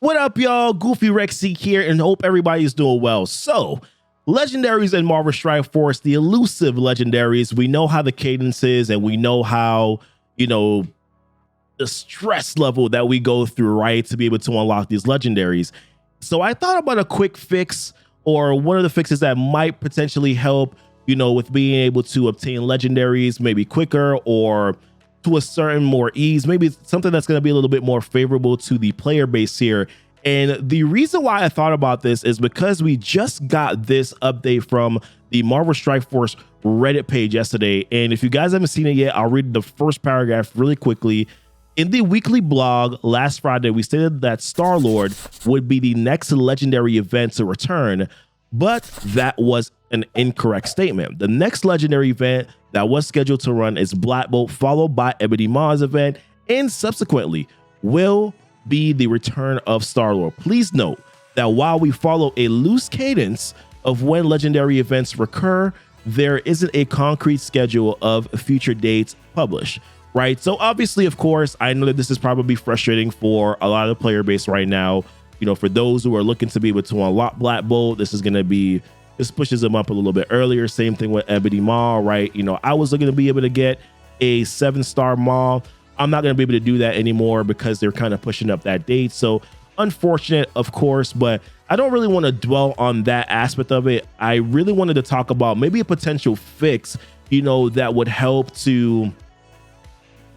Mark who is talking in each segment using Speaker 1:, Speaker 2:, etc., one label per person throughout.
Speaker 1: What up, y'all? Goofy Rexy here, and hope everybody's doing well. So, legendaries in Marvel Strike Force, the elusive legendaries, we know how the cadence is, and we know how, the stress level that we go through, right, to be able to unlock these legendaries. So I thought about a quick fix, or one of the fixes that might potentially help, with being able to obtain legendaries maybe quicker, or to a certain more ease, maybe something that's going to be a little bit more favorable to the player base here. And the reason why I thought about this is because we just got this update from the Marvel Strike Force Reddit page yesterday. And if you guys haven't seen it yet, I'll read the first paragraph really quickly. In the weekly blog last Friday, we stated that Star-Lord would be the next legendary event to return, but that was an incorrect statement. The next legendary event that was scheduled to run is Black Bolt, followed by Ebony Maw's event, and subsequently will be the return of Star-Lord. Please note that while we follow a loose cadence of when legendary events recur, there isn't a concrete schedule of future dates published, right? So obviously, of course, I know that this is probably frustrating for a lot of the player base right now. For those who are looking to be able to unlock Black Bolt, this pushes them up a little bit earlier. Same thing with Ebony Maw, right? I was looking to be able to get a 7-star Maw. I'm not going to be able to do that anymore because they're kind of pushing up that date. So unfortunate, of course, but I don't really want to dwell on that aspect of it. I really wanted to talk about maybe a potential fix, that would help to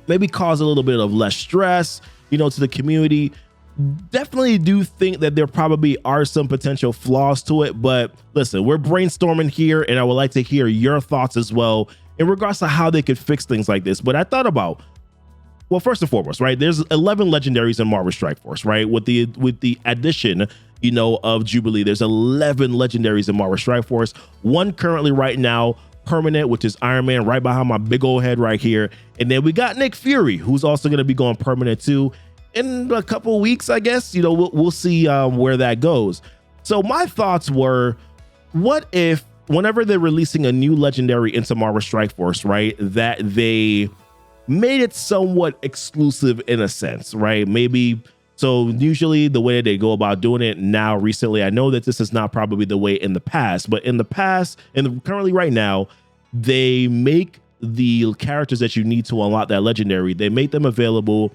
Speaker 1: maybe cause a little bit of less stress, to the community. Definitely do think that there probably are some potential flaws to it, but listen, we're brainstorming here, and I would like to hear your thoughts as well in regards to how they could fix things like this. But I thought about, well, first and foremost, right, there's 11 legendaries in Marvel Strike Force, right? With the addition, of Jubilee, there's 11 legendaries in Marvel Strike Force. One currently right now permanent, which is Iron Man, right behind my big old head right here. And then we got Nick Fury, who's also going to be going permanent too. In a couple of weeks, I guess, we'll see where that goes. So my thoughts were, what if whenever they're releasing a new legendary into Marvel Strike Force, right, that they made it somewhat exclusive in a sense, right? Maybe, so usually the way they go about doing it now recently, I know that this is not probably the way in the past, but in the past and currently right now, they make the characters that you need to unlock that legendary, they make them available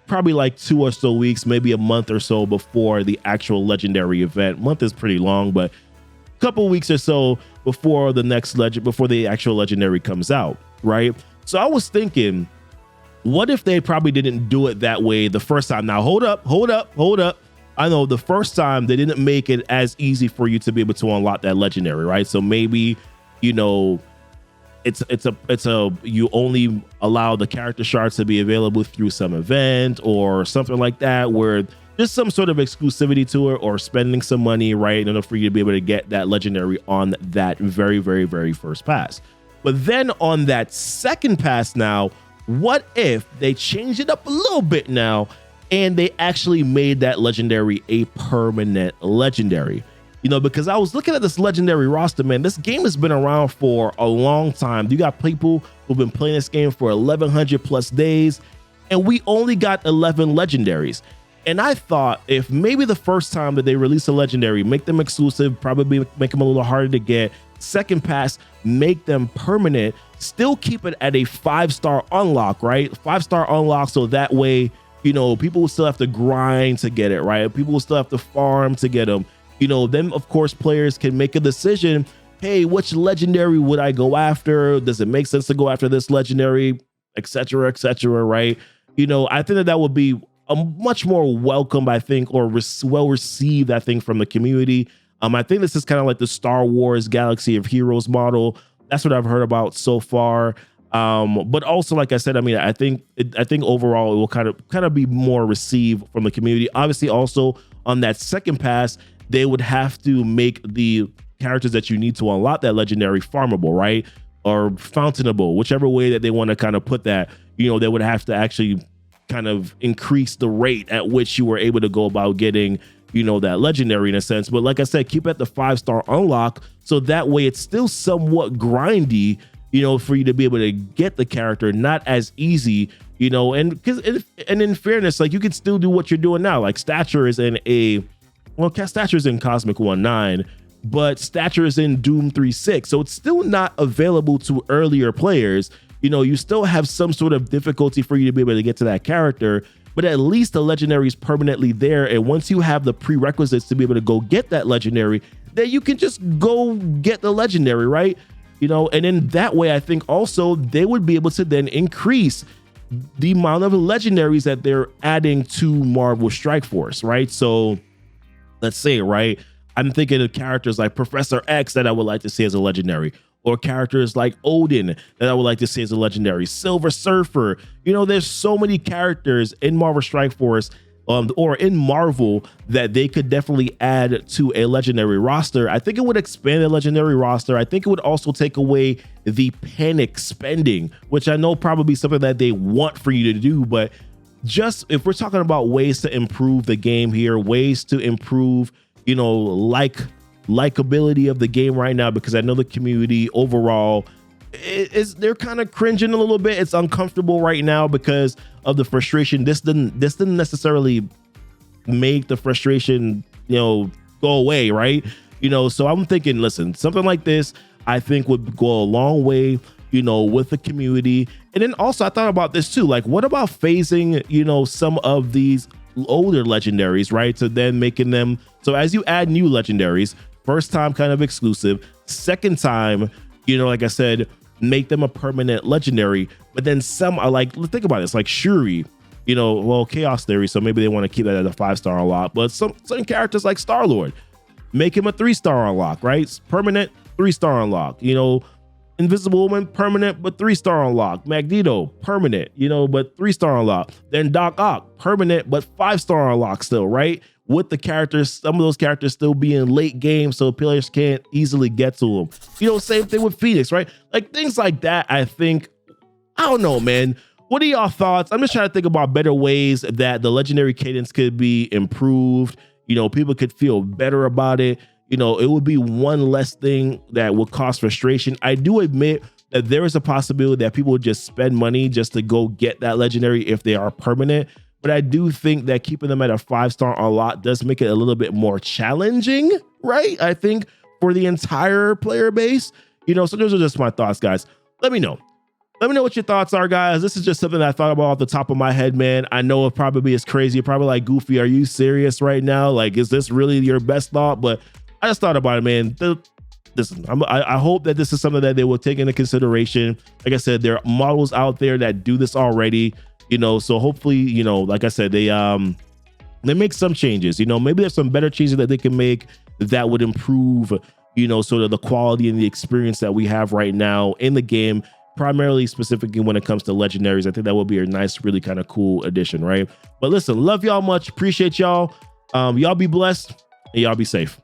Speaker 1: probably like 2 or so weeks, maybe a month or so before the actual legendary event. Month is pretty long, but a couple weeks or so before before the actual legendary comes out, right? So I was thinking, what if they probably didn't do it that way the first time? Now, hold up. I know the first time they didn't make it as easy for you to be able to unlock that legendary, right? So maybe, you only allow the character shards to be available through some event or something like that, where there's some sort of exclusivity to it, or spending some money, right, in order for you to be able to get that legendary on that very, very, very first pass. But then on that second pass now, what if they changed it up a little bit now and they actually made that legendary a permanent legendary? Because I was looking at this legendary roster, man, this game has been around for a long time. You got people who've been playing this game for 1,100 plus days, and we only got 11 legendaries. And I thought, if maybe the first time that they release a legendary, make them exclusive, probably make them a little harder to get. Second pass, make them permanent, still keep it at a 5-star unlock, right? 5-star unlock, so that way, people will still have to grind to get it, right? People will still have to farm to get them. Then of course players can make a decision, hey, which legendary would I go after? Does it make sense to go after this legendary, etc., right? I think that would be a much more welcome, I think, or well received, I think, from the community. I think this is kind of like the Star Wars Galaxy of Heroes model. That's what I've heard about so far. But also, like I said, I think overall it will kind of be more received from the community. Obviously, also on that second pass, they would have to make the characters that you need to unlock that legendary farmable, right? Or fountainable, whichever way that they want to kind of put that. They would have to actually kind of increase the rate at which you were able to go about getting, that legendary in a sense. But like I said, keep at the 5-star unlock, so that way it's still somewhat grindy, for you to be able to get the character, not as easy, you know, and in fairness, like you can still do what you're doing now. Like stature is in stature is in Cosmic 1.9, but stature is in Doom 3.6, so it's still not available to earlier players. You know, you still have some sort of difficulty for you to be able to get to that character, but at least the legendary is permanently there. And once you have the prerequisites to be able to go get that legendary, then you can just go get the legendary, right? You know, and in that way, I think also they would be able to then increase the amount of legendaries that they're adding to Marvel Strike Force, right? So let's say, right, I'm thinking of characters like Professor X that I would like to see as a legendary, or characters like Odin that I would like to see as a legendary, Silver Surfer. You know, there's so many characters in Marvel Strike Force or in Marvel that they could definitely add to a legendary roster. I think it would expand the legendary roster. I think it would also take away the panic spending, which I know probably something that they want for you to do, but just if we're talking about ways to improve the game here, ways to improve, you know, likability of the game right now, because I know the community overall they're kind of cringing a little bit. It's uncomfortable right now because of the frustration. This didn't necessarily make the frustration, you know, go away, right? You know, so I'm thinking, listen, something like this I think would go a long way, you know, with the community. And then also I thought about this too, like what about phasing, you know, some of these older legendaries, right? So then making them, so as you add new legendaries, first time kind of exclusive, second time, you know, like I said, make them a permanent legendary. But then some are like, think about this, like Shuri, you know, well, Chaos Theory, so maybe they want to keep that at a 5-star unlock. But some characters like Star-Lord, make him a 3-star unlock, right? Permanent 3-star unlock. You know, Invisible Woman, permanent but 3-star unlock. Magneto, permanent, you know, but 3-star unlock. Then Doc Ock, permanent but 5-star unlock still, right? With the characters, some of those characters still being late game, so players can't easily get to them. You know, same thing with Phoenix, right? Like things like that, I think, I don't know, man. What are y'all thoughts? I'm just trying to think about better ways that the legendary cadence could be improved. You know, people could feel better about it. You know, it would be one less thing that would cause frustration. I do admit that there is a possibility that people would just spend money just to go get that legendary if they are permanent. But I do think that keeping them at a 5-star unlock does make it a little bit more challenging, right? I think for the entire player base, you know, so those are just my thoughts, guys. Let me know. Let me know what your thoughts are, guys. This is just something that I thought about off the top of my head, man. I know it probably is crazy. You're probably like, Goofy, are you serious right now? Like, is this really your best thought? But I just thought about it, man. Listen, I hope that this is something that they will take into consideration. Like I said, there are models out there that do this already, you know, so hopefully, you know, like I said, they make some changes. You know, maybe there's some better changes that they can make that would improve, you know, sort of the quality and the experience that we have right now in the game, primarily specifically when it comes to legendaries. I think that would be a nice, really kind of cool addition, right? But listen, love y'all much. Appreciate y'all. Y'all be blessed and y'all be safe.